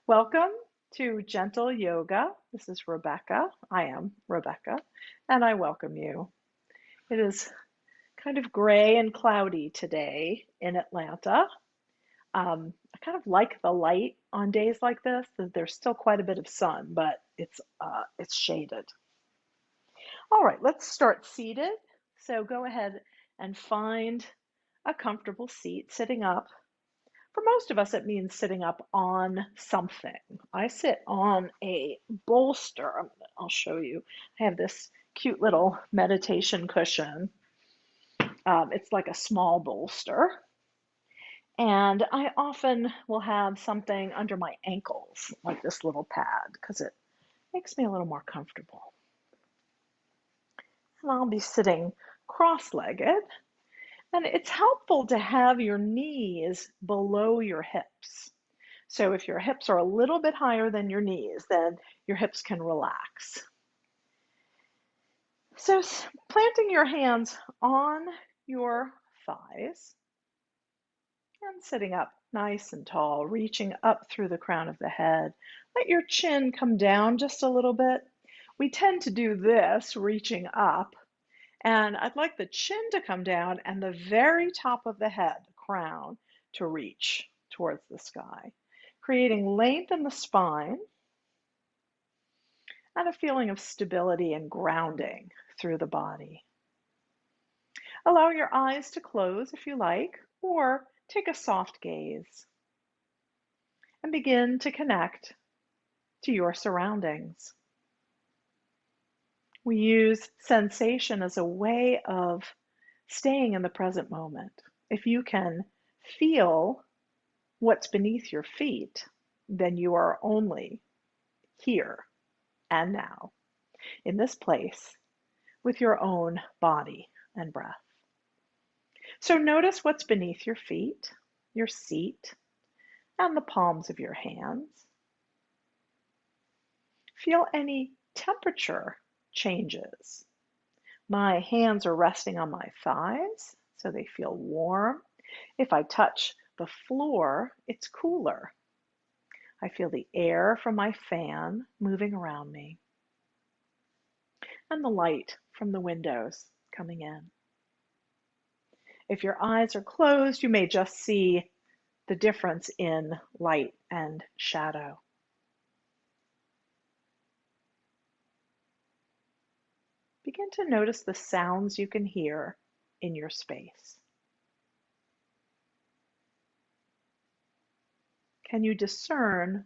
Welcome to Gentle Yoga. This is Rebecca. I am Rebecca, and I welcome you. It is kind of gray and cloudy today in Atlanta. I kind of like the light on days like this. There's still quite a bit of sun, but it's shaded. All right, let's start seated. So go ahead and find a comfortable seat, sitting up. For most of us, it means sitting up on something. I sit on a bolster. I'll show you. I have this cute little meditation cushion. It's like a small bolster. And I often will have something under my ankles, like this little pad, because it makes me a little more comfortable. And I'll be sitting cross-legged. And it's helpful to have your knees below your hips. So if your hips are a little bit higher than your knees, then your hips can relax. So planting your hands on your thighs and sitting up nice and tall, reaching up through the crown of the head. Let your chin come down just a little bit. We tend to do this, reaching up, and I'd like the chin to come down and the very top of the head, the crown, to reach towards the sky, creating length in the spine and a feeling of stability and grounding through the body. Allow your eyes to close if you like, or take a soft gaze and begin to connect to your surroundings. We use sensation as a way of staying in the present moment. If you can feel what's beneath your feet, then you are only here and now, in this place, with your own body and breath. So notice what's beneath your feet, your seat, and the palms of your hands. Feel any temperature changes. My hands are resting on my thighs, so they feel warm. If I touch the floor, it's cooler. I feel the air from my fan moving around me and the light from the windows coming in. If your eyes are closed, you may just see the difference in light and shadow. Begin to notice the sounds you can hear in your space. Can you discern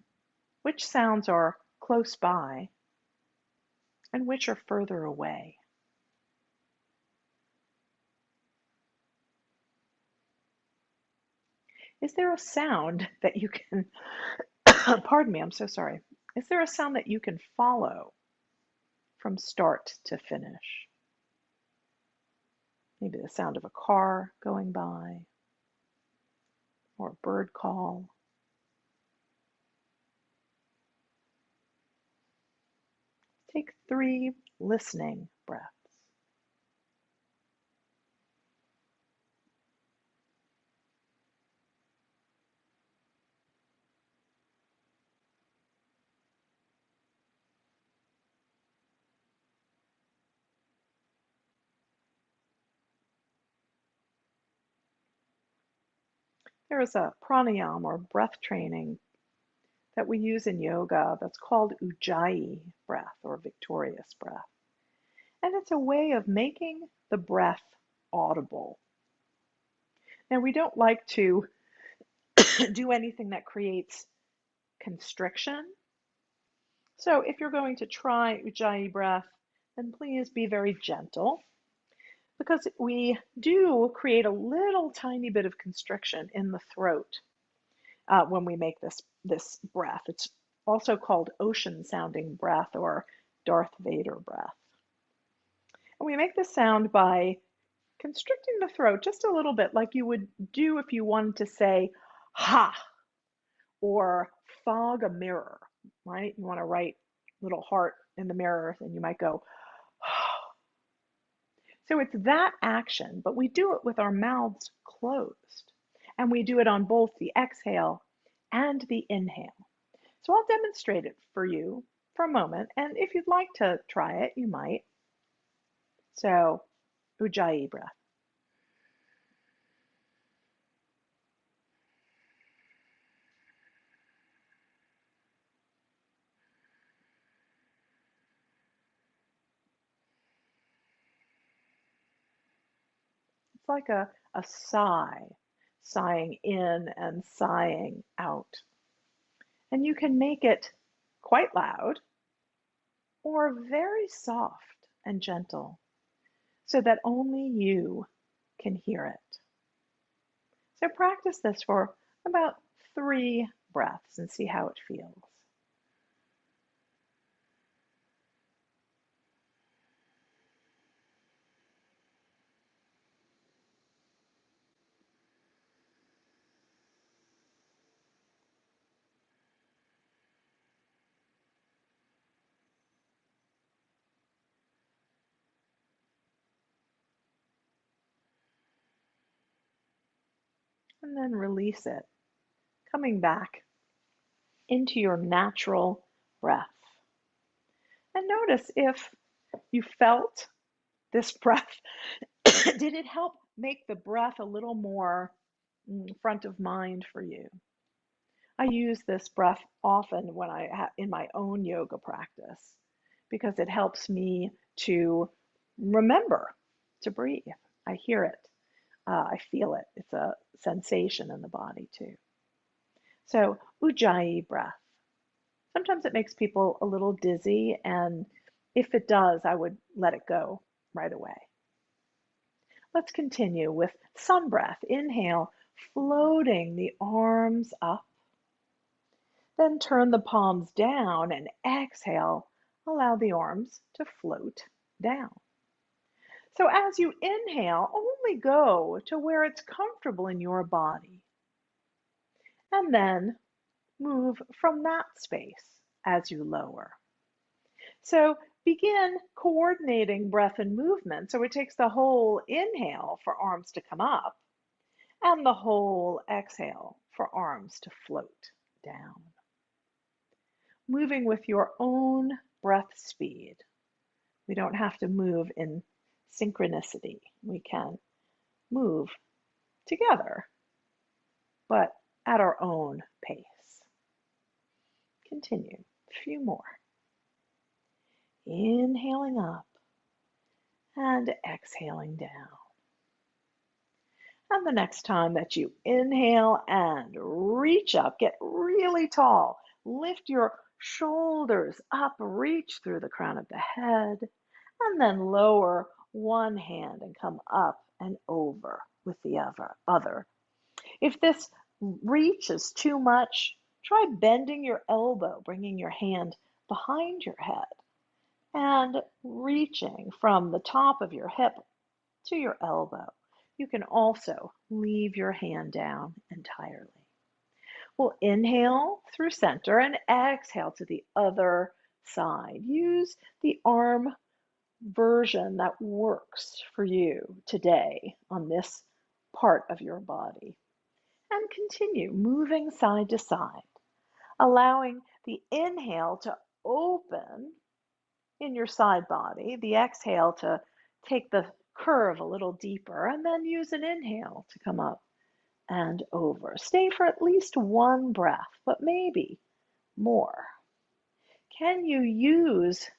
which sounds are close by and which are further away? Is there a sound that you can, pardon me, I'm so sorry. Is there a sound that you can follow from start to finish? Maybe the sound of a car going by or a bird call. Take 3 listening breaths. There is a pranayama or breath training that we use in yoga that's called Ujjayi breath or victorious breath. And it's a way of making the breath audible. Now, we don't like to do anything that creates constriction. So if you're going to try Ujjayi breath, then please be very gentle, because we do create a little tiny bit of constriction in the throat when we make this breath. It's also called ocean sounding breath or Darth Vader breath. And we make this sound by constricting the throat just a little bit, like you would do if you wanted to say ha or fog a mirror, right? You want to write little heart in the mirror, and you might go so it's that action, but we do it with our mouths closed. And we do it on both the exhale and the inhale. So I'll demonstrate it for you for a moment, and if you'd like to try it, you might. So, Ujjayi breath. It's like a sigh, sighing in and sighing out. And you can make it quite loud or very soft and gentle so that only you can hear it. So practice this for about 3 breaths and see how it feels. And then release it, coming back into your natural breath. And notice if you felt this breath, did it help make the breath a little more front of mind for you? I use this breath often when in my own yoga practice because it helps me to remember to breathe. I hear it. I feel it. It's a sensation in the body too. So, Ujjayi breath. Sometimes it makes people a little dizzy, and if it does, I would let it go right away. Let's continue with sun breath. Inhale, floating the arms up. Then turn the palms down and exhale, allow the arms to float down. So as you inhale, only go to where it's comfortable in your body. And then move from that space as you lower. So begin coordinating breath and movement. So it takes the whole inhale for arms to come up and the whole exhale for arms to float down. Moving with your own breath speed. We don't have to move in synchronicity. We can move together, but at our own pace. Continue. A few more. Inhaling up and exhaling down. And the next time that you inhale and reach up, get really tall. Lift your shoulders up, reach through the crown of the head, and then lower one hand and come up and over with the other. If this reach is too much, try bending your elbow, bringing your hand behind your head and reaching from the top of your hip to your elbow. You can also leave your hand down entirely. We'll inhale through center and exhale to the other side. Use the arm version that works for you today on this part of your body. And continue moving side to side, allowing the inhale to open in your side body, the exhale to take the curve a little deeper, and then use an inhale to come up and over. Stay for at least one breath, but maybe more. Can you use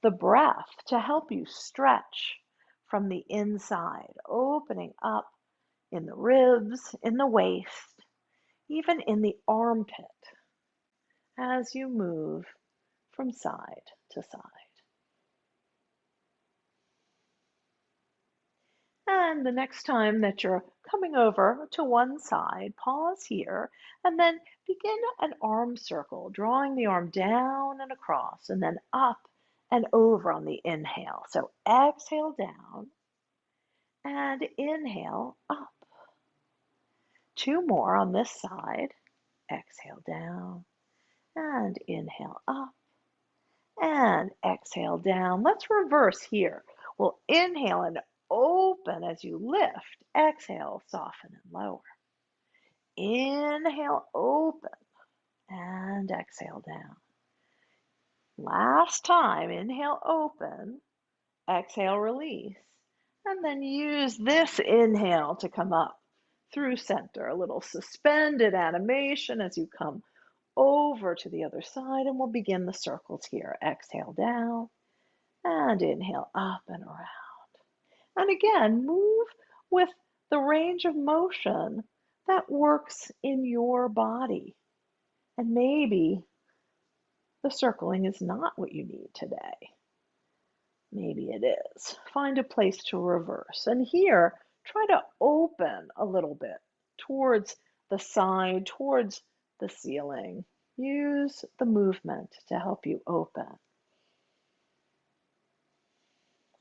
the breath to help you stretch from the inside, opening up in the ribs, in the waist, even in the armpit as you move from side to side? And the next time that you're coming over to one side, pause here and then begin an arm circle, drawing the arm down and across and then up and over on the inhale. So exhale down and inhale up. 2 more on this side. Exhale down and inhale up and exhale down. Let's reverse here. We'll inhale and open as you lift. Exhale, soften and lower. Inhale, open and exhale down. Last time, inhale, open, exhale, release, and then use this inhale to come up through center, a little suspended animation as you come over to the other side, and we'll begin the circles here. Exhale down and inhale up and around. And again, move with the range of motion that works in your body. And maybe the circling is not what you need today. Maybe it is. Find a place to reverse. And here, try to open a little bit towards the side, towards the ceiling. Use the movement to help you open.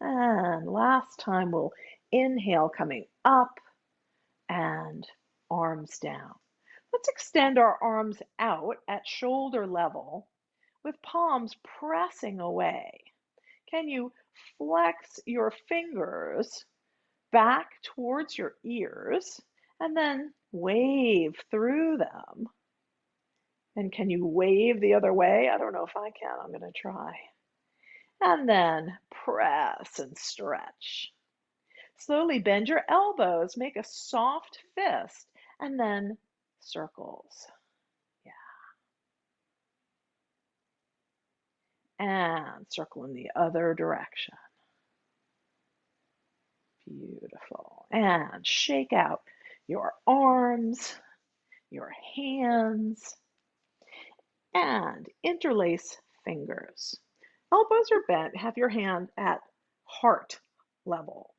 And last time, we'll inhale coming up and arms down. Let's extend our arms out at shoulder level with palms pressing away. Can you flex your fingers back towards your ears and then wave through them? And can you wave the other way? I don't know if I can. I'm going to try. And then press and stretch. Slowly bend your elbows, make a soft fist, and then circles. Yeah. And circle in the other direction. Beautiful. And shake out your arms, your hands, and interlace fingers. Elbows are bent. Have your hand at heart level.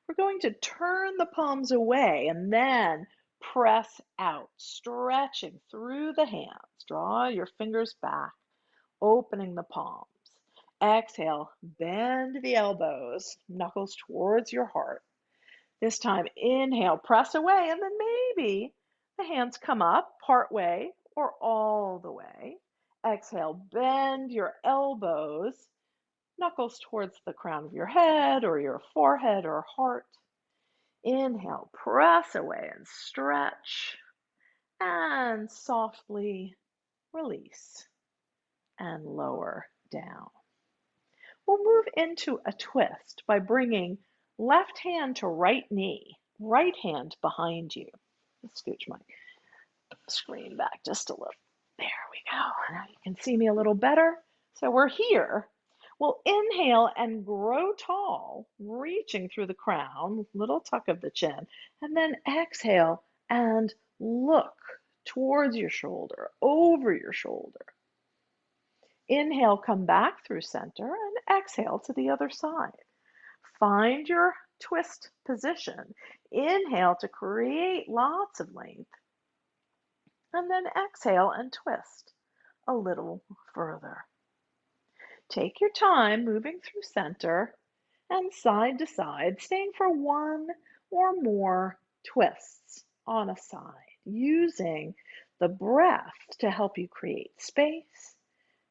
We're going to turn the palms away and then press out, stretching through the hands. Draw your fingers back, opening the palms. Exhale, bend the elbows, knuckles towards your heart. This time, inhale, press away, and then maybe the hands come up part way or all the way. Exhale, bend your elbows, knuckles towards the crown of your head or your forehead or heart. Inhale, press away and stretch, and softly release and lower down. We'll move into a twist by bringing left hand to right knee, right hand behind you. Let's scooch my screen back just a little. There we go. Now you can see me a little better. So we're here. We'll inhale and grow tall, reaching through the crown, little tuck of the chin, and then exhale and look towards your shoulder, over your shoulder. Inhale, come back through center, and exhale to the other side. Find your twist position. Inhale to create lots of length, and then exhale and twist a little further. Take your time moving through center and side to side, staying for one or more twists on a side, using the breath to help you create space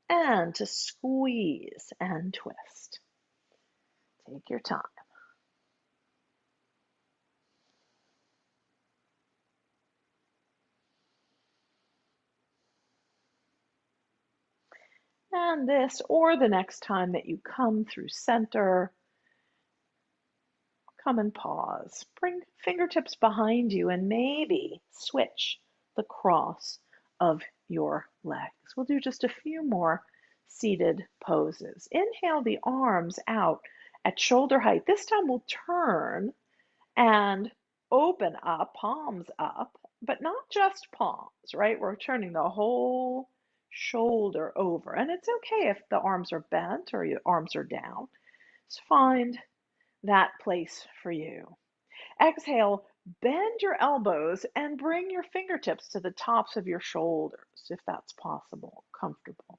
and to squeeze and twist. Take your time. And this, or the next time that you come through center, come and pause. Bring fingertips behind you and maybe switch the cross of your legs. We'll do just a few more seated poses. Inhale the arms out at shoulder height. This time we'll turn and open up, palms up, but not just palms, right? We're turning the whole shoulder over. And it's okay if the arms are bent or your arms are down. Just find that place for you. Exhale, bend your elbows and bring your fingertips to the tops of your shoulders, if that's possible, comfortable.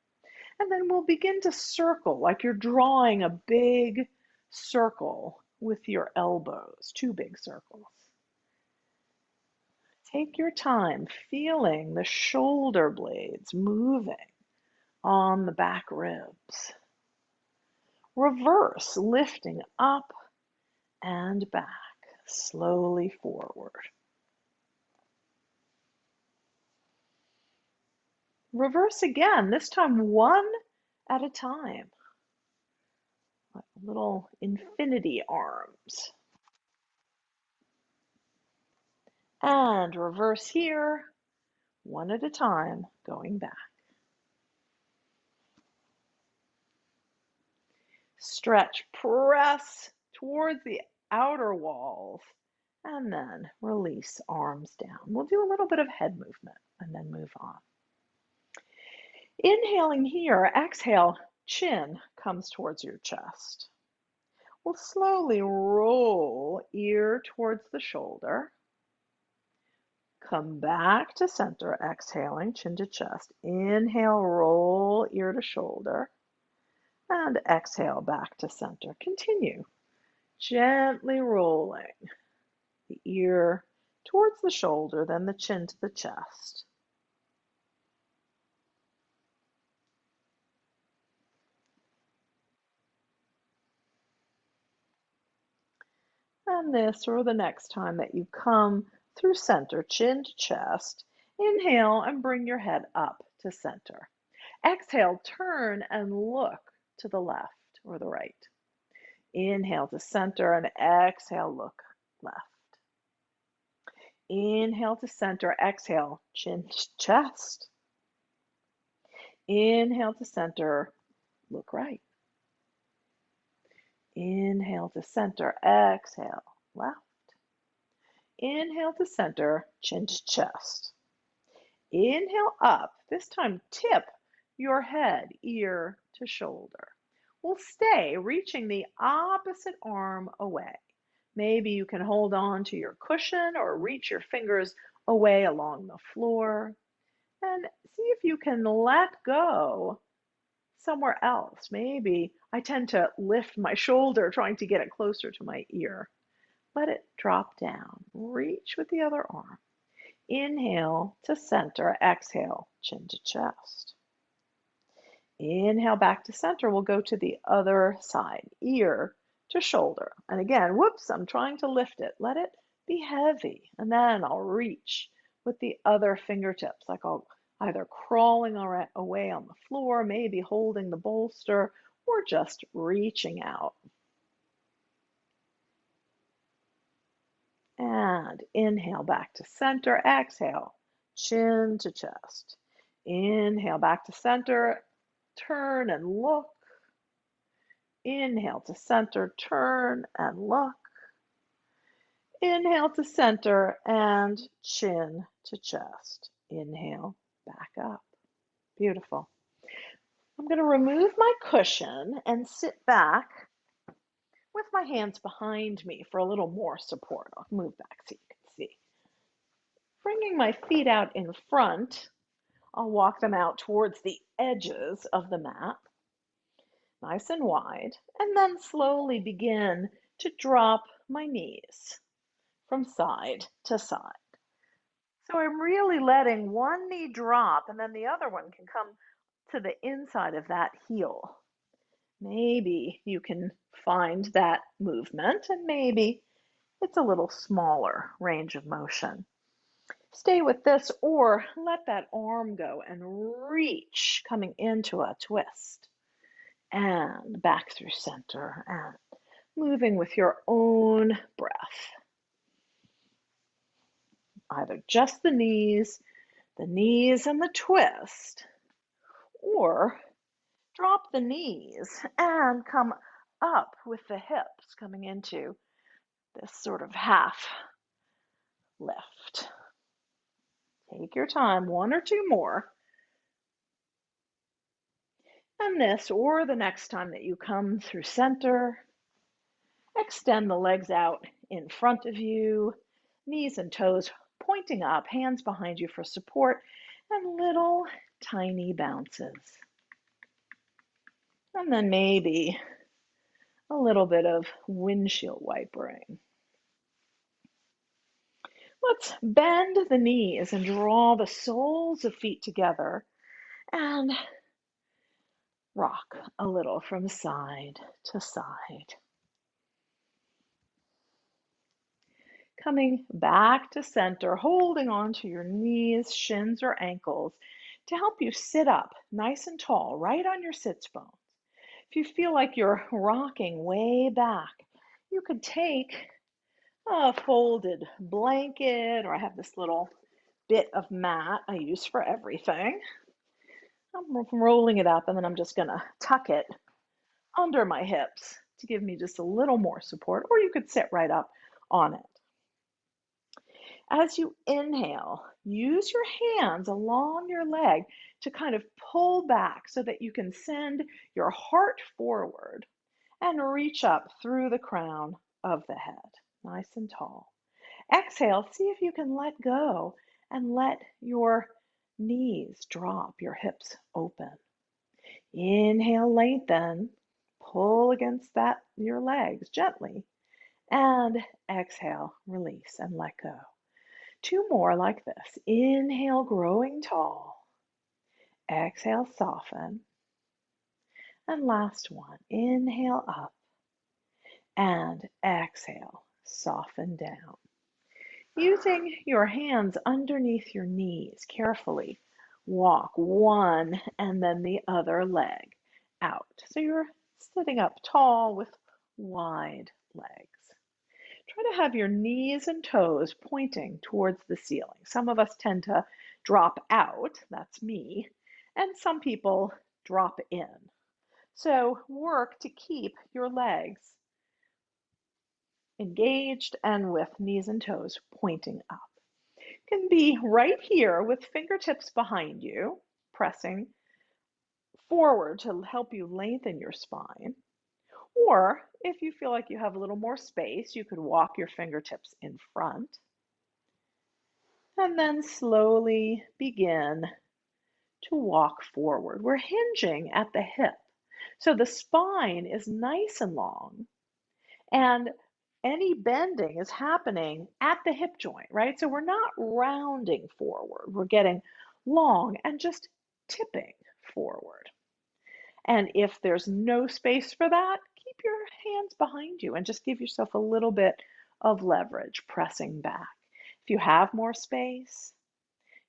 And then we'll begin to circle like you're drawing a big circle with your elbows, two big circles. Take your time feeling the shoulder blades moving on the back ribs. Reverse, lifting up and back, slowly forward. Reverse again, this time one at a time. Like little infinity arms. And reverse here, one at a time, going back. Stretch, press towards the outer walls, and then release arms down. We'll do a little bit of head movement and then move on. Inhaling here, exhale, chin comes towards your chest. We'll slowly roll ear towards the shoulder. Come back to center, exhaling, chin to chest. Inhale, roll ear to shoulder. And exhale back to center. Continue gently rolling the ear towards the shoulder, then the chin to the chest. And this or the next time that you come through center, chin to chest, inhale and bring your head up to center. Exhale, turn and look to the left or the right. Inhale to center and exhale, look left. Inhale to center, exhale, chin to chest. Inhale to center, look right. Inhale to center, exhale, left. Inhale to center, chin to chest. Inhale up, this time tip your head, ear to shoulder. We'll stay reaching the opposite arm away. Maybe you can hold on to your cushion or reach your fingers away along the floor. And see if you can let go somewhere else. Maybe I tend to lift my shoulder trying to get it closer to my ear. Let it drop down. Reach with the other arm. Inhale to center, exhale, chin to chest. Inhale back to center. We'll go to the other side, ear to shoulder. And again, whoops, I'm trying to lift it. Let it be heavy. And then I'll reach with the other fingertips, like I'll either crawling away on the floor, maybe holding the bolster, or just reaching out. And inhale back to center, exhale, chin to chest. Inhale back to center, turn and look. Inhale to center, turn and look. Inhale to center and chin to chest. Inhale, back up. Beautiful. I'm going to remove my cushion and sit back with my hands behind me for a little more support. I'll move back so you can see. Bringing my feet out in front, I'll walk them out towards the edges of the mat, nice and wide, and then slowly begin to drop my knees from side to side. So I'm really letting one knee drop and then the other one can come to the inside of that heel. Maybe you can find that movement and maybe it's a little smaller range of motion. Stay with this or let that arm go and reach coming into a twist and back through center and moving with your own breath. Either just the knees and the twist, or drop the knees and come up with the hips coming into this sort of half lift. Take your time, one or two more. And this or the next time that you come through center, extend the legs out in front of you, knees and toes pointing up, hands behind you for support, and little tiny bounces. And then maybe a little bit of windshield wipering. Let's bend the knees and draw the soles of feet together and rock a little from side to side. Coming back to center, holding onto your knees, shins, or ankles. to help you sit up nice and tall right on your sits bones. If you feel like you're rocking way back, you could take a folded blanket, or I have this little bit of mat I use for everything. I'm rolling it up and then I'm just going to tuck it under my hips to give me just a little more support, or you could sit right up on it. As you inhale, use your hands along your leg to kind of pull back so that you can send your heart forward and reach up through the crown of the head, nice and tall. Exhale, see if you can let go and let your knees drop, your hips open. Inhale, lengthen, pull against your legs gently, and exhale, release and let go. Two more like this. Inhale, growing tall. Exhale, soften. And last one. Inhale up and exhale, soften down. Using your hands underneath your knees, carefully walk one and then the other leg out. So you're sitting up tall with wide legs. Try to have your knees and toes pointing towards the ceiling. Some of us tend to drop out, that's me, and some people drop in. So work to keep your legs engaged and with knees and toes pointing up. You can be right here with fingertips behind you, pressing forward to help you lengthen your spine. Or if you feel like you have a little more space, you could walk your fingertips in front. And then slowly begin to walk forward. We're hinging at the hip. So the spine is nice and long, and any bending is happening at the hip joint, right? So we're not rounding forward. We're getting long and just tipping forward. And if there's no space for that, keep your hands behind you and just give yourself a little bit of leverage, pressing back. If you have more space,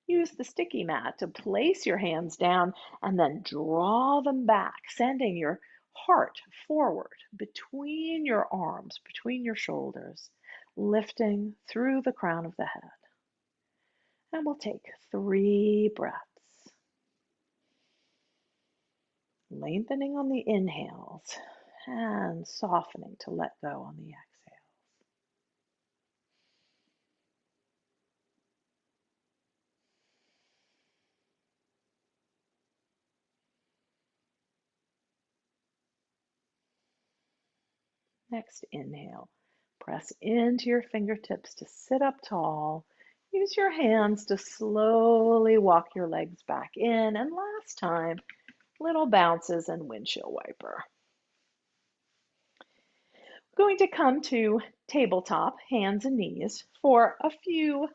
use the sticky mat to place your hands down and then draw them back, sending your heart forward between your arms, between your shoulders, lifting through the crown of the head. And we'll take 3 breaths. Lengthening on the inhales and softening to let go on the exhales. Next inhale, press into your fingertips to sit up tall. Use your hands to slowly walk your legs back in. And last time, little bounces and windshield wiper. We're going to come to tabletop, hands and knees, for a few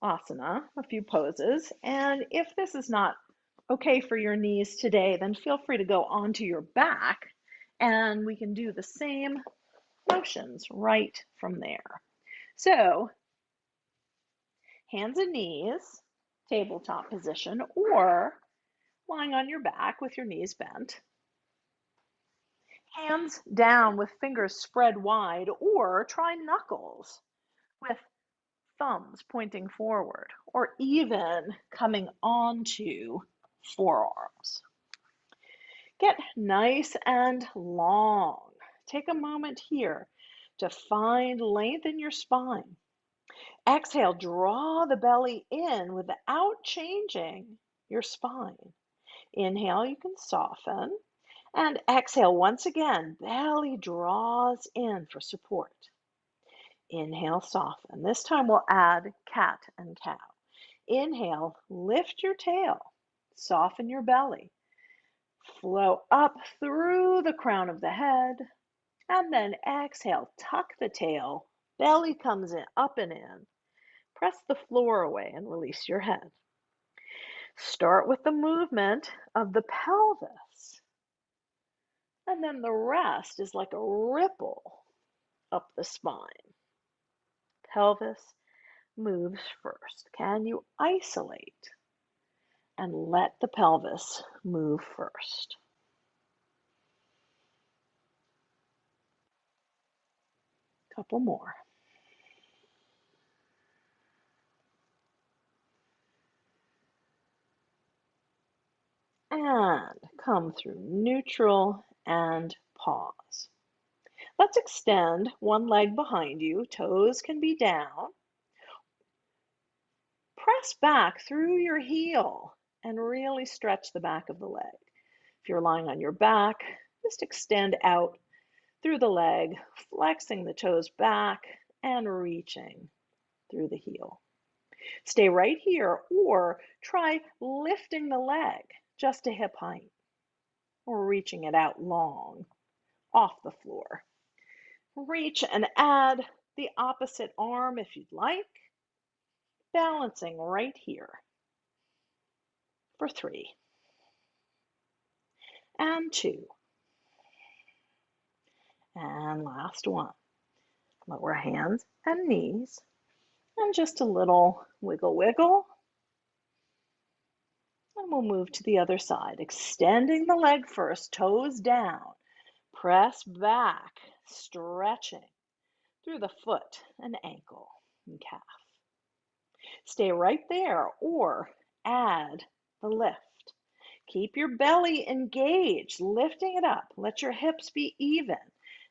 asana, a few poses. And if this is not okay for your knees today, then feel free to go onto your back and we can do the same motions right from there. So, hands and knees, tabletop position, or lying on your back with your knees bent. Hands down with fingers spread wide, or try knuckles with thumbs pointing forward, or even coming onto forearms. Get nice and long. Take a moment here to find length in your spine. Exhale, draw the belly in without changing your spine. Inhale, you can soften. And exhale, once again, belly draws in for support. Inhale, soften. This time we'll add cat and cow. Inhale, lift your tail, soften your belly. Flow up through the crown of the head. And then exhale, tuck the tail, belly comes in, up and in. Press the floor away and release your head. Start with the movement of the pelvis. And then the rest is like a ripple up the spine. Pelvis moves first. Can you isolate and let the pelvis move first. Couple more. And come through neutral and pause. Let's extend one leg behind you. Toes can be down. Press back through your heel and really stretch the back of the leg. If you're lying on your back, just extend out through the leg, flexing the toes back and reaching through the heel. Stay right here or try lifting the leg just to hip height or reaching it out long off the floor. Reach and add the opposite arm if you'd like, balancing right here for 3 and 2 and last one. Lower hands and knees and just a little wiggle wiggle, and we'll move to the other side, extending the leg first, toes down, press back, stretching through the foot and ankle and calf. Stay right there or add the lift. Keep your belly engaged, lifting it up. Let your hips be even.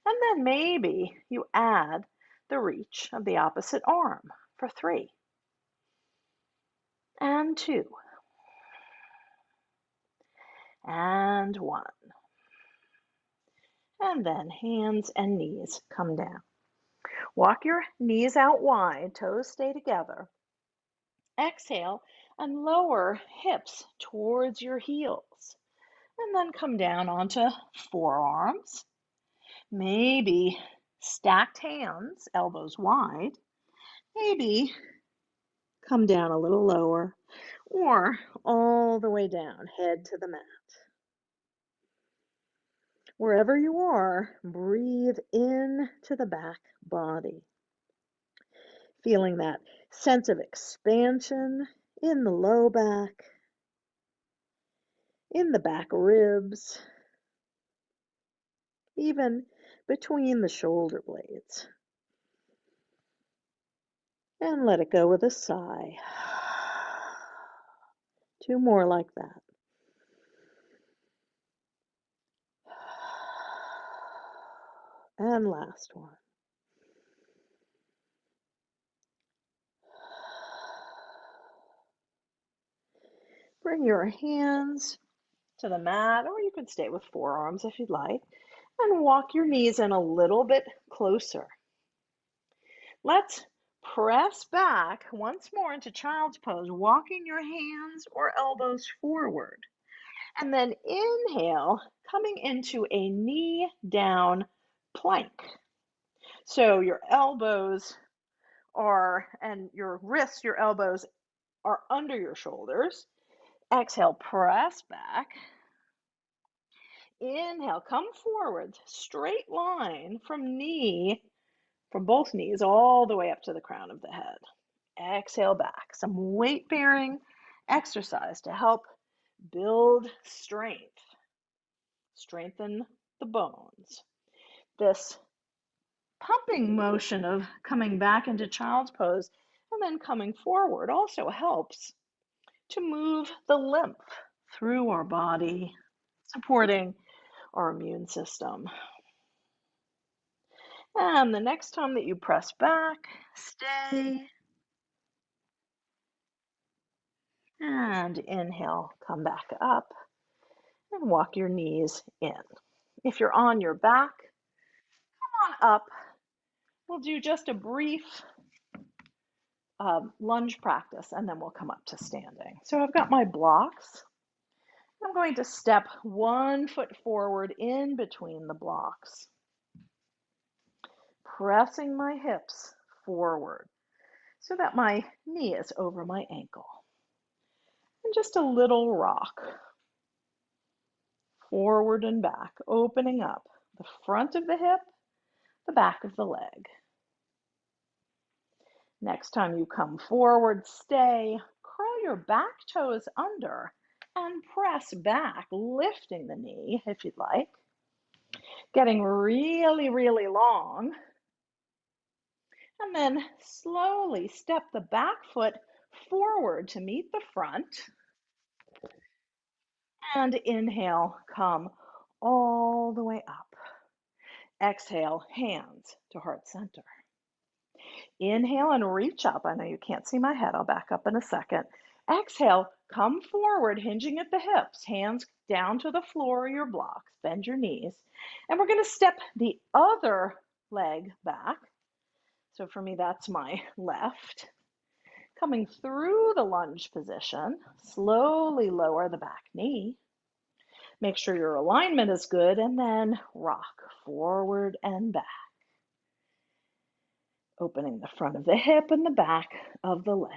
And then maybe you add the reach of the opposite arm for 3 and 2 and 1. And then hands and knees come down. Walk your knees out wide, toes stay together. Exhale and lower hips towards your heels. And then come down onto forearms. Maybe stacked hands, elbows wide. Maybe come down a little lower or all the way down, head to the mat. Wherever you are, breathe in to the back body. Feeling that sense of expansion in the low back, in the back ribs, even between the shoulder blades. And let it go with a sigh. 2 more like that. And last one. Bring your hands to the mat, or you can stay with forearms if you'd like, and walk your knees in a little bit closer. Let's press back once more into child's pose, walking your hands or elbows forward. And then inhale, coming into a knee down plank. So your elbows and your wrists, your elbows are under your shoulders. Exhale, press back. Inhale, come forward, straight line from both knees all the way up to the crown of the head. Exhale back. Some weight bearing exercise to help build strength, strengthen the bones. This pumping motion of coming back into child's pose and then coming forward also helps to move the lymph through our body, supporting our immune system. And the next time that you press back, stay. And inhale, come back up and walk your knees in. If you're on your back, come on up. We'll do just a brief lunge practice and then we'll come up to standing. So I've got my blocks. I'm going to step 1 foot forward in between the blocks, pressing my hips forward so that my knee is over my ankle. And just a little rock, forward and back, opening up the front of the hip, the back of the leg. Next time you come forward, stay, curl your back toes under and press back, lifting the knee if you'd like, getting really, really long. And then slowly step the back foot forward to meet the front. And inhale, come all the way up. Exhale, hands to heart center. Inhale and reach up. I know you can't see my head. I'll back up in a second. Exhale, come forward, hinging at the hips. Hands down to the floor of your blocks. Bend your knees. And we're going to step the other leg back. So for me, that's my left. Coming through the lunge position, slowly lower the back knee. Make sure your alignment is good, and then rock forward and back. Opening the front of the hip and the back of the leg.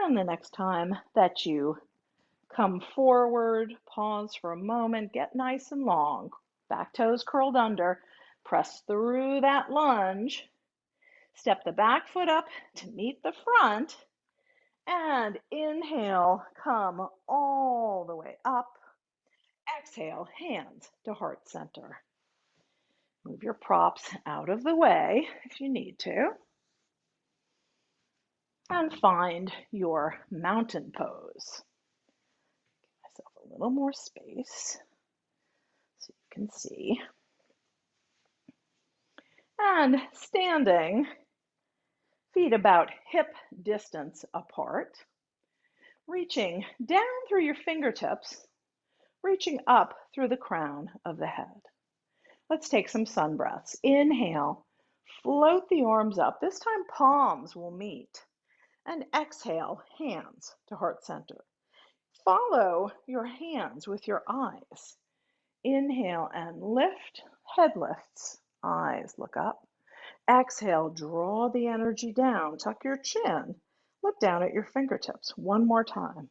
And the next time that you come forward, pause for a moment, get nice and long. Back toes curled under. Press through that lunge. Step the back foot up to meet the front. And inhale, come all the way up. Exhale, hands to heart center. Move your props out of the way if you need to. And find your mountain pose. Give myself a little more space so you can see. And standing, feet about hip distance apart, reaching down through your fingertips, reaching up through the crown of the head. Let's take some sun breaths. Inhale, float the arms up. This time palms will meet. And exhale, hands to heart center. Follow your hands with your eyes. Inhale and lift, head lifts, eyes look up. Exhale, draw the energy down, tuck your chin, look down at your fingertips. One more time.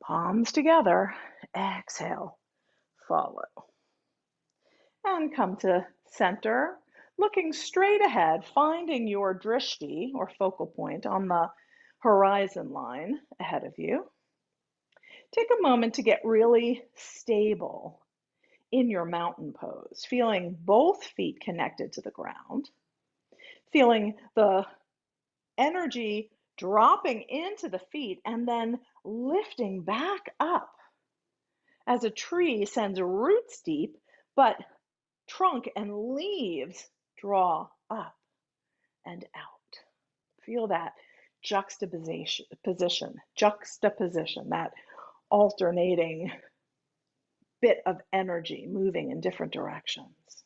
Palms together, exhale, follow. And come to center, looking straight ahead, finding your drishti or focal point on the horizon line ahead of you. Take a moment to get really stable in your mountain pose, feeling both feet connected to the ground, feeling the energy dropping into the feet and then lifting back up as a tree sends roots deep, but trunk and leaves draw up and out. Feel that juxtaposition, that alternating bit of energy moving in different directions.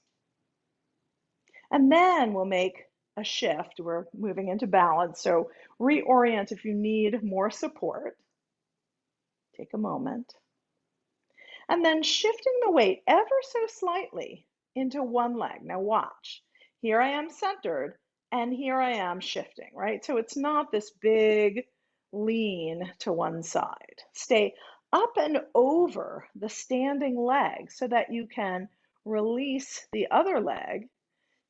And then we'll make a shift. We're moving into balance. So reorient if you need more support. Take a moment. And then shifting the weight ever so slightly into one leg. Now watch. Here I am centered and here I am shifting, right? So it's not this big lean to one side. Stay up and over the standing leg so that you can release the other leg,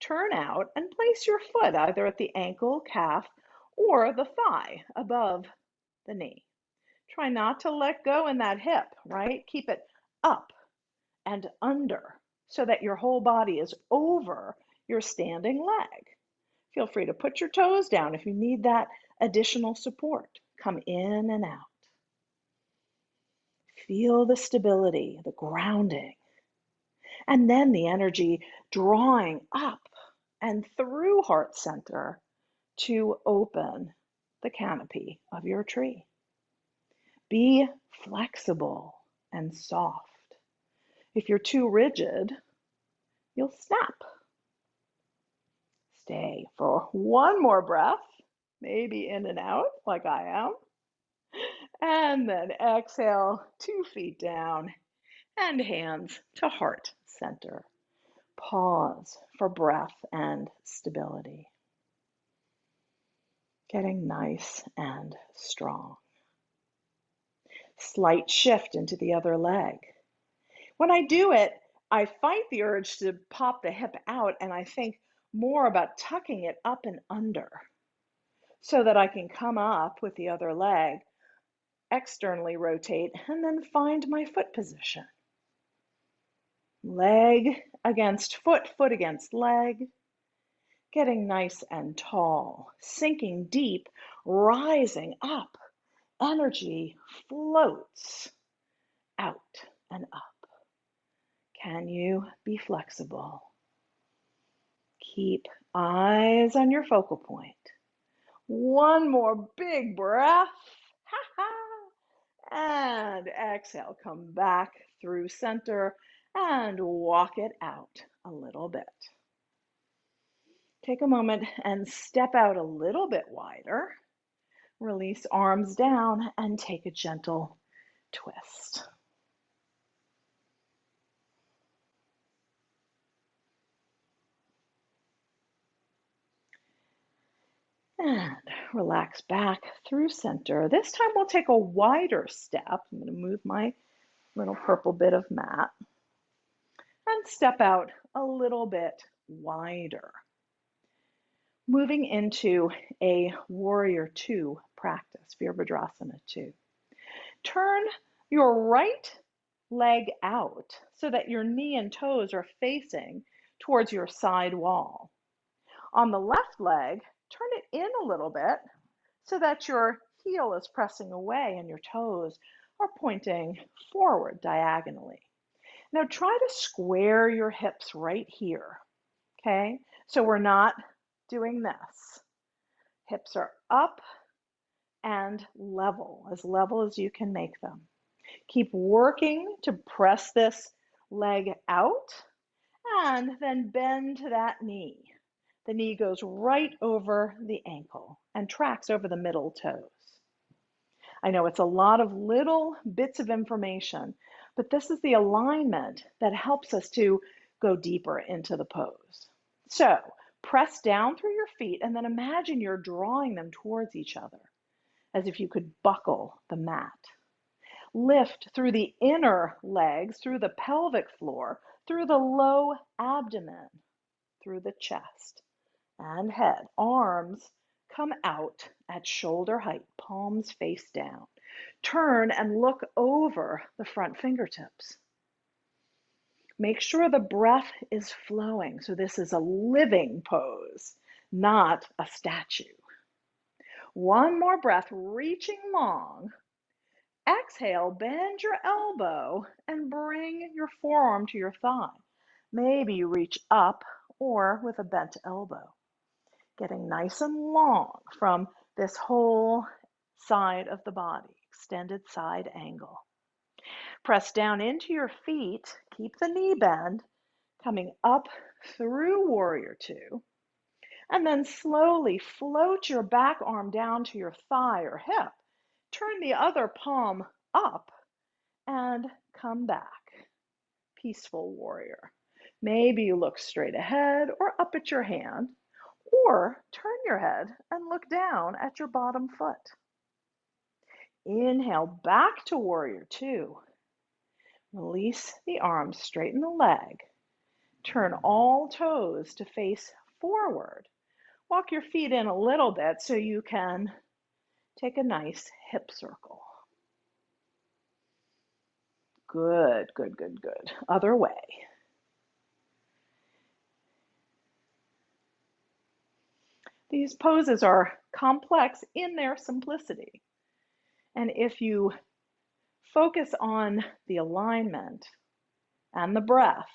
turn out, and place your foot either at the ankle, calf, or the thigh above the knee. Try not to let go in that hip, right? Keep it up and under so that your whole body is over your standing leg. Feel free to put your toes down if you need that additional support. Come in and out. Feel the stability, the grounding, and then the energy drawing up and through heart center to open the canopy of your tree. Be flexible and soft. If you're too rigid, you'll snap. Stay for one more breath, maybe in and out like I am. And then exhale, 2 feet down and hands to heart center. Pause for breath and stability. Getting nice and strong. Slight shift into the other leg. When I do it, I fight the urge to pop the hip out and I think more about tucking it up and under so that I can come up with the other leg, externally rotate, and then find my foot position. Leg against foot, foot against leg, getting nice and tall, sinking deep, rising up. Energy floats out and up. Can you be flexible? Keep eyes on your focal point. One more big breath. And exhale, come back through center and walk it out a little bit. Take a moment and step out a little bit wider. Release arms down and take a gentle twist. And relax back through center. This time we'll take a wider step. I'm going to move my little purple bit of mat and step out a little bit wider. Moving into a warrior two practice, Virabhadrasana 2. Turn your right leg out so that your knee and toes are facing towards your side wall. On the left leg, turn it in a little bit so that your heel is pressing away and your toes are pointing forward diagonally. Now try to square your hips right here, okay? So we're not doing this. Hips are up and level as you can make them. Keep working to press this leg out and then bend to that knee. The knee goes right over the ankle and tracks over the middle toes. I know it's a lot of little bits of information, but this is the alignment that helps us to go deeper into the pose. So press down through your feet and then imagine you're drawing them towards each other as if you could buckle the mat. Lift through the inner legs, through the pelvic floor, through the low abdomen, through the chest and head. Arms come out at shoulder height, palms face down. Turn and look over the front fingertips. Make sure the breath is flowing. So this is a living pose, not a statue. One more breath, reaching long. Exhale, bend your elbow and bring your forearm to your thigh. Maybe you reach up or with a bent elbow. Getting nice and long from this whole side of the body, extended side angle. Press down into your feet, keep the knee bend, coming up through warrior two, and then slowly float your back arm down to your thigh or hip. Turn the other palm up and come back. Peaceful warrior. Maybe you look straight ahead or up at your hand, or turn your head and look down at your bottom foot. Inhale back to warrior two. Release the arms, straighten the leg. Turn all toes to face forward. Walk your feet in a little bit so you can take a nice hip circle. Good, good, good, good. Other way. These poses are complex in their simplicity. And if you focus on the alignment and the breath,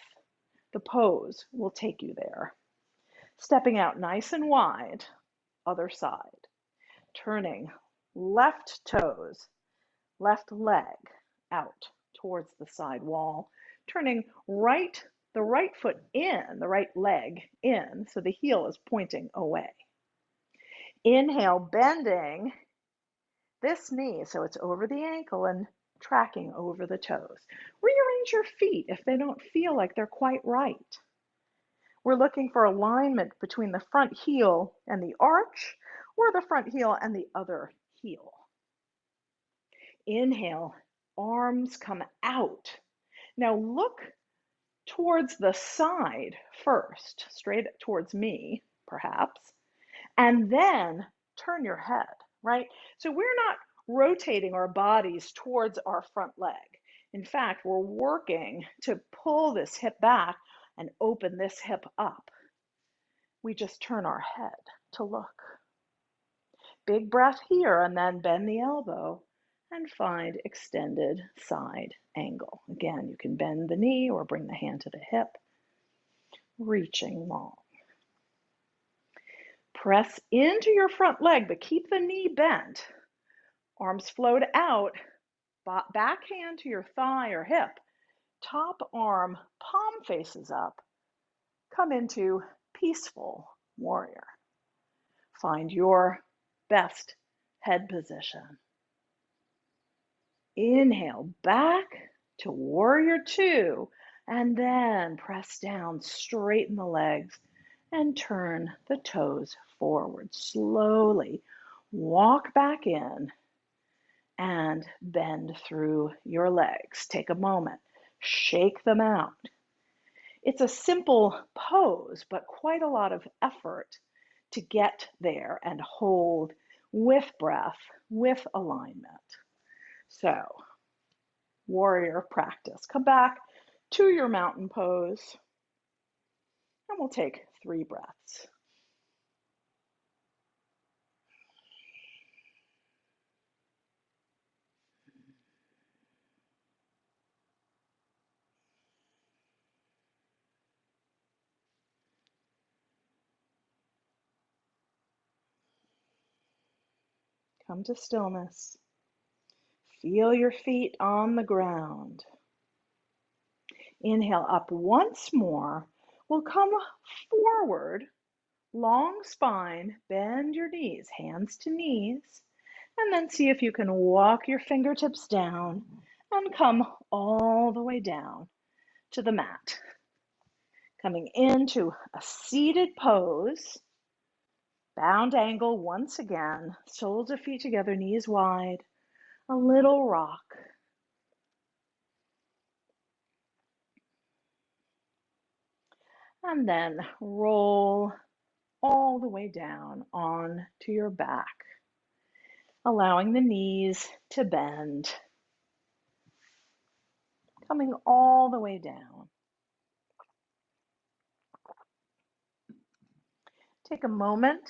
the pose will take you there. Stepping out nice and wide, other side. Turning left toes, left leg out towards the side wall. Turning the right foot in, the right leg in, so the heel is pointing away. Inhale, bending this knee so it's over the ankle and tracking over the toes. Rearrange your feet if they don't feel like they're quite right. We're looking for alignment between the front heel and the arch, or the front heel and the other heel. Inhale, arms come out. Now look towards the side first, straight towards me, perhaps, and then turn your head, right? So we're not rotating our bodies towards our front leg. In fact, we're working to pull this hip back and open this hip up. We just turn our head to look. Big breath here, and then bend the elbow and find extended side angle. Again, you can bend the knee or bring the hand to the hip, reaching long. Press into your front leg, but keep the knee bent. Arms float out, back hand to your thigh or hip. Top arm, palm faces up. Come into peaceful warrior. Find your best head position. Inhale back to warrior two, and then press down, straighten the legs, and turn the toes forward. Slowly walk back in and bend through your legs. Take a moment, shake them out. It's a simple pose, but quite a lot of effort to get there and hold with breath, with alignment. So, warrior practice. Come back to your mountain pose, and we'll take 3 breaths. Come to stillness. Feel your feet on the ground. Inhale up once more. We'll come forward, long spine, bend your knees, hands to knees, and then see if you can walk your fingertips down and come all the way down to the mat. Coming into a seated pose, bound angle once again, soles of feet together, knees wide, a little rock. And then roll all the way down on to your back, allowing the knees to bend, coming all the way down. Take a moment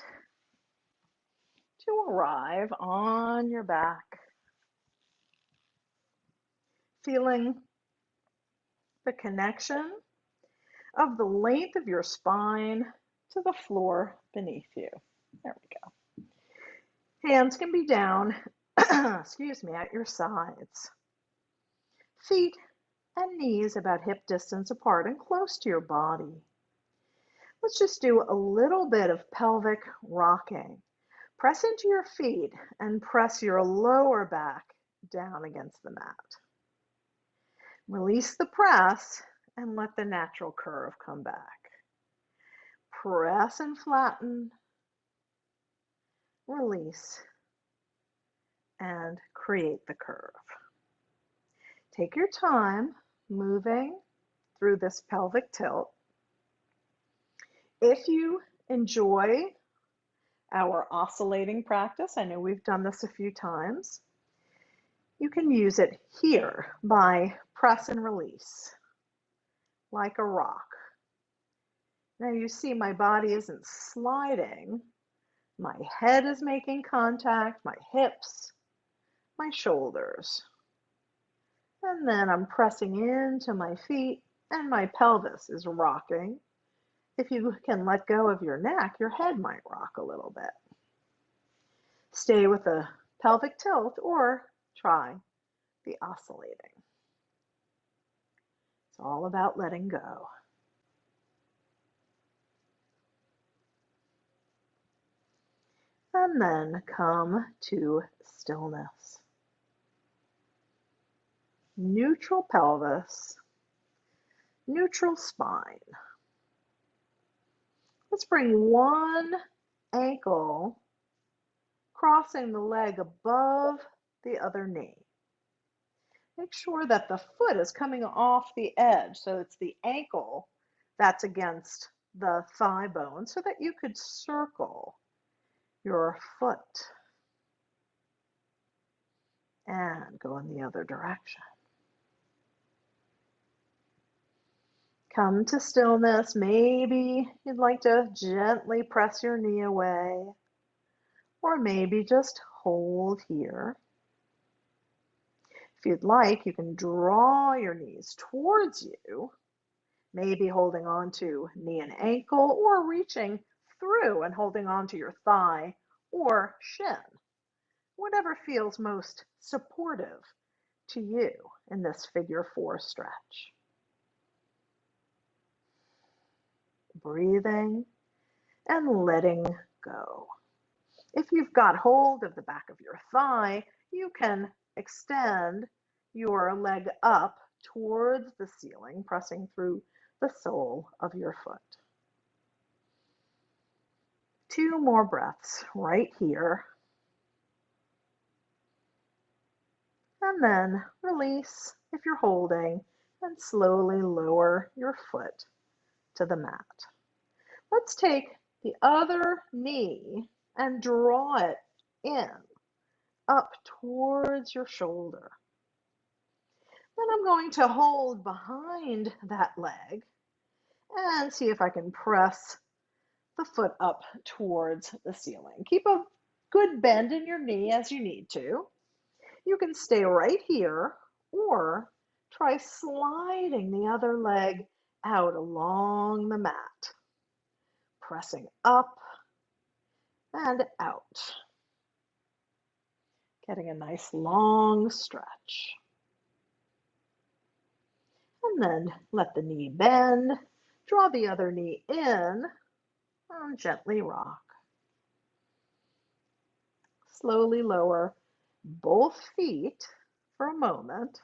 to arrive on your back, feeling the connection of the length of your spine to the floor beneath you. There we go. Hands can be down, excuse me, at your sides. Feet and knees about hip distance apart and close to your body. Let's just do a little bit of pelvic rocking. Press into your feet and press your lower back down against the mat. Release the press and let the natural curve come back. Press and flatten, release, and create the curve. Take your time moving through this pelvic tilt. If you enjoy our oscillating practice, I know we've done this a few times, you can use it here by press and release, like a rock. Now you see my body isn't sliding. My head is making contact, my hips, my shoulders. And then I'm pressing into my feet and my pelvis is rocking. If you can let go of your neck, your head might rock a little bit. Stay with the pelvic tilt or try the oscillating. It's all about letting go. And then come to stillness. Neutral pelvis, neutral spine. Let's bring one ankle crossing the leg above the other knee. Make sure that the foot is coming off the edge, so it's the ankle that's against the thigh bone, so that you could circle your foot and go in the other direction. Come to stillness. Maybe you'd like to gently press your knee away, or maybe just hold here. If you'd like, you can draw your knees towards you, maybe holding on to knee and ankle, or reaching through and holding on to your thigh or shin, whatever feels most supportive to you in this figure 4 stretch. Breathing and letting go. If you've got hold of the back of your thigh, you can extend your leg up towards the ceiling, pressing through the sole of your foot. 2 more breaths right here. And then release if you're holding, and slowly lower your foot to the mat. Let's take the other knee and draw it in, up towards your shoulder. Then I'm going to hold behind that leg and see if I can press the foot up towards the ceiling. Keep a good bend in your knee as you need to. You can stay right here or try sliding the other leg out along the mat, pressing up and out, getting a nice long stretch. And then let the knee bend, draw the other knee in, and gently rock. Slowly lower both feet for a moment.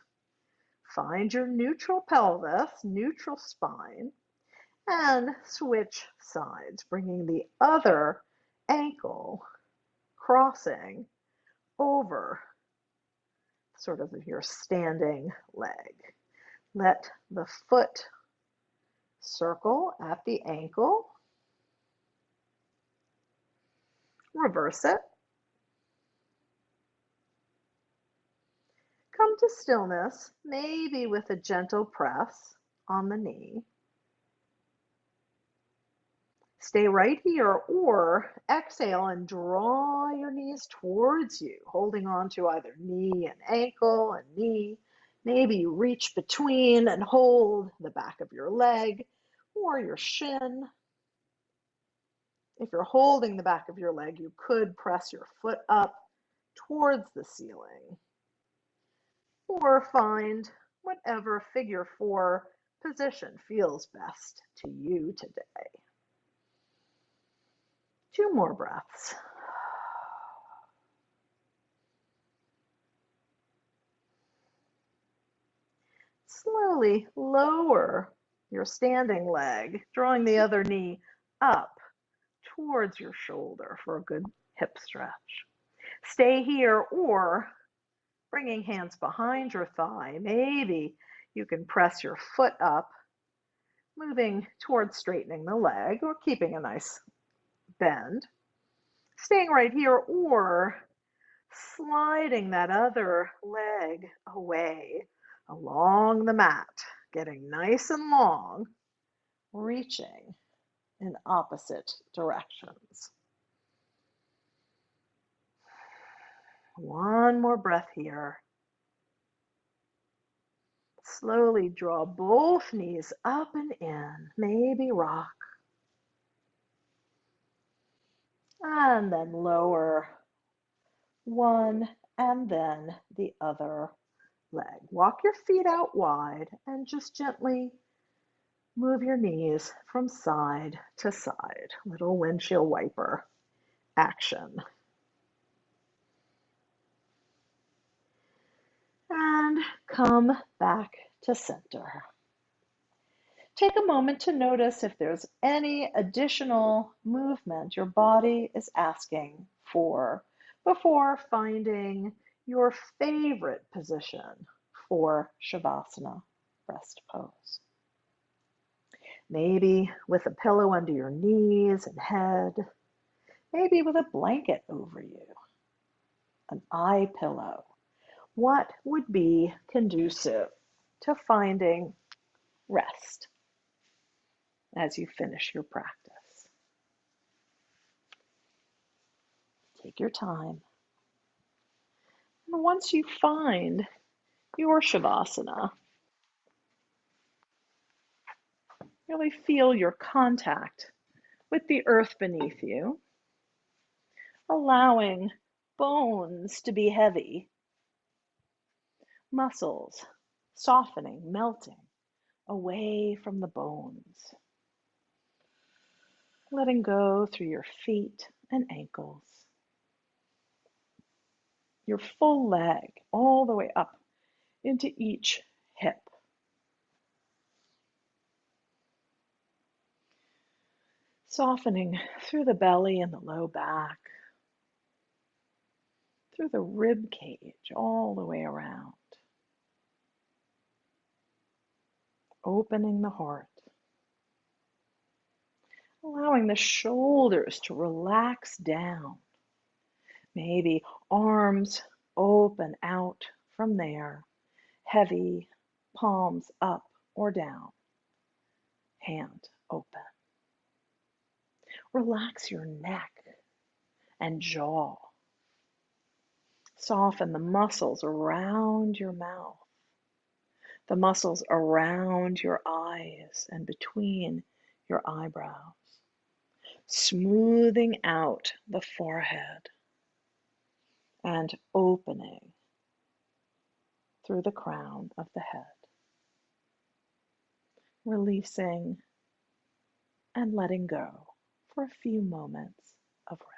Find your neutral pelvis, neutral spine, and switch sides, bringing the other ankle crossing over sort of your standing leg. Let the foot circle at the ankle. Reverse it. Come to stillness, maybe with a gentle press on the knee. Stay right here or exhale and draw your knees towards you, holding on to either knee and ankle and knee. Maybe you reach between and hold the back of your leg or your shin. If you're holding the back of your leg, you could press your foot up towards the ceiling, or find whatever figure 4 position feels best to you today. 2 more breaths. Slowly lower your standing leg, drawing the other knee up towards your shoulder for a good hip stretch. Stay here or bringing hands behind your thigh. Maybe you can press your foot up, moving towards straightening the leg or keeping a nice bend. Staying right here or sliding that other leg away along the mat, getting nice and long, reaching in opposite directions. 1 more breath here. Slowly draw both knees up and in, maybe rock. And then lower one and then the other leg. Walk your feet out wide and just gently move your knees from side to side. Little windshield wiper action. And come back to center. Take a moment to notice if there's any additional movement your body is asking for before finding your favorite position or Shavasana, rest pose. Maybe with a pillow under your knees and head, maybe with a blanket over you, an eye pillow. What would be conducive to finding rest as you finish your practice? Take your time. And once you find your Shavasana, really feel your contact with the earth beneath you, allowing bones to be heavy, muscles softening, melting away from the bones, letting go through your feet and ankles, your full leg all the way up into each hip. Softening through the belly and the low back, through the rib cage, all the way around. Opening the heart. Allowing the shoulders to relax down. Maybe arms open out from there. Heavy, palms up or down. Hand open. Relax your neck and jaw. Soften the muscles around your mouth, the muscles around your eyes and between your eyebrows, smoothing out the forehead and opening through the crown of the head, releasing and letting go for a few moments of rest.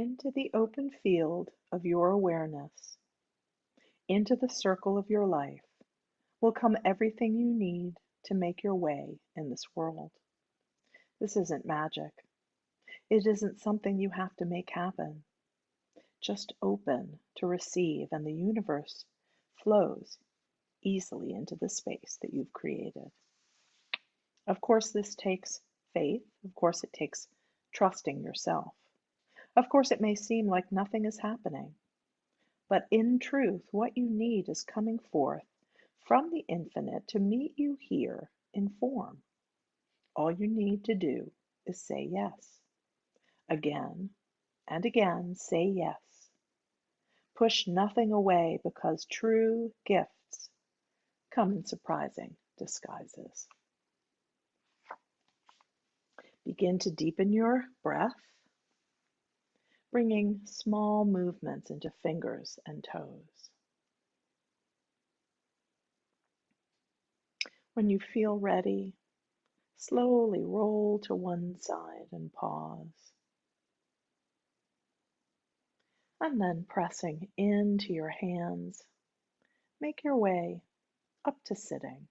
Into the open field of your awareness, into the circle of your life, will come everything you need to make your way in this world. This isn't magic. It isn't something you have to make happen. Just open to receive, and the universe flows easily into the space that you've created. Of course, this takes faith. Of course, it takes trusting yourself. Of course, it may seem like nothing is happening, but in truth, what you need is coming forth from the infinite to meet you here in form. All you need to do is say yes. Again and again, say yes. Push nothing away, because true gifts come in surprising disguises. Begin to deepen your breath, bringing small movements into fingers and toes. When you feel ready, slowly roll to one side and pause. And then pressing into your hands, make your way up to sitting,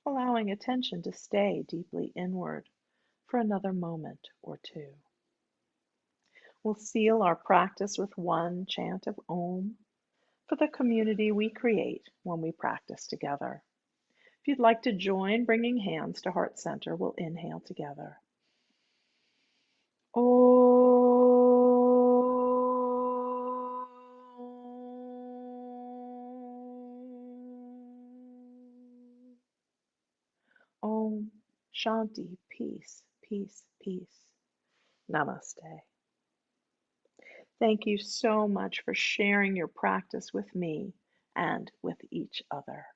allowing attention to stay deeply inward for another moment or two. We'll seal our practice with one chant of Om for the community we create when we practice together. If you'd like to join, bringing hands to heart center, we'll inhale together. Om Shanti, peace, peace, peace. Namaste. Thank you so much for sharing your practice with me and with each other.